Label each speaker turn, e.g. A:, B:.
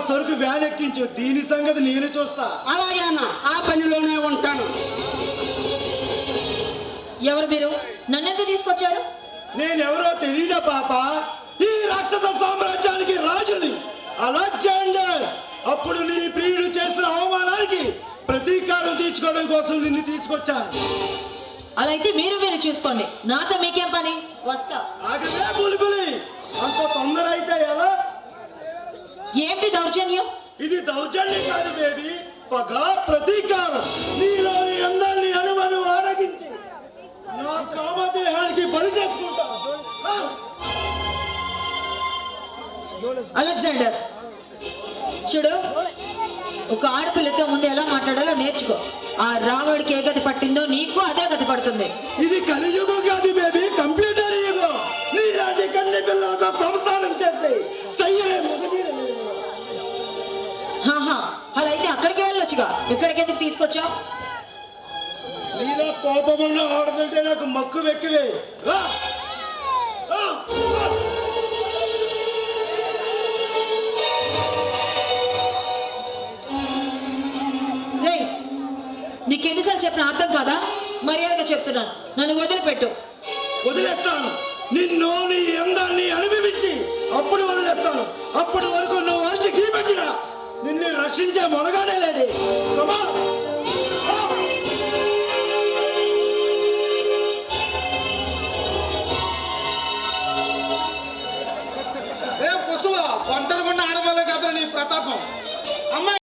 A: సరుకు వ్యాన్ ఎక్కించు, దీని సంగతి నేను చూస్తా.
B: అలాగే అన్న, ఆ పనిలోనే ఉంటాను.
C: ఎవరు మీరు? నన్నెందుకు తీసుకొచ్చారు?
A: నేనెవరో తెలీదా పాప? ఈ రాక్షస సామ్రాజ్యానికి రాజుని, అలెగ్జాండర్. అప్పుడు నీ ప్రియుడు చేసిన అవమానానికి ప్రతీకారం తీర్చుకోవడం కోసం నిన్ను తీసుకొచ్చాను.
C: అలా అయితే మీరు చూసుకోండి, నాతో మీకేం పని? వస్తా.
A: ఆగలే బులిబులి, అంత తొందర అయితే ఎలా?
C: ఏంటి దౌర్జన్యం?
A: ఇది దౌర్జన్యం కాదు బేబీ, పగ, ప్రతీకారం. నీలోని అందాన్ని అనుమను ఆరగించి నా కామదేహానికి బలి చేసుకుంటా.
C: అలెగ్జాండర్, చూడు, ఒక ఆడపిల్లతో ముందు ఎలా మాట్లాడాలో నేర్చుకో. ఆ రాముడికి ఏ గతి పట్టిందో నీకు అదే గతి పడుతుంది.
A: ఇది కలియుగం కాదు బేబీ, కంప్యూటర్ యుగం. నీలాంటి కన్నె పిల్లలతో సంసారం చేస్తే సయ్యలే మగధీర.
C: అలా అయితే అక్కడికి వెళ్ళొచ్చుగా, ఇక్కడికి ఎందుకు తీసుకొచ్చావు?
A: నీలో కోపమున్న ఆడదంటే నాకు మక్కు వెక్కివే.
C: నీకెన్నిసార్లు చెప్పిన అర్థం కాదా? మర్యాదగా చెప్తున్నాను, నన్ను వదిలిపెట్టు.
A: వదిలేస్తాను నిన్ను, నీ అందాన్ని అనుభవించి అప్పుడు వదిలేస్తాను. అప్పటి వరకు నువ్వు వచ్చి గీపెట్టినా నిన్ను రక్షించే మొనగానే లేడి.
D: ఒంటరి ఉన్న ఆడవాళ్ళే కాదు నీ ప్రతాపం. అమ్మాయి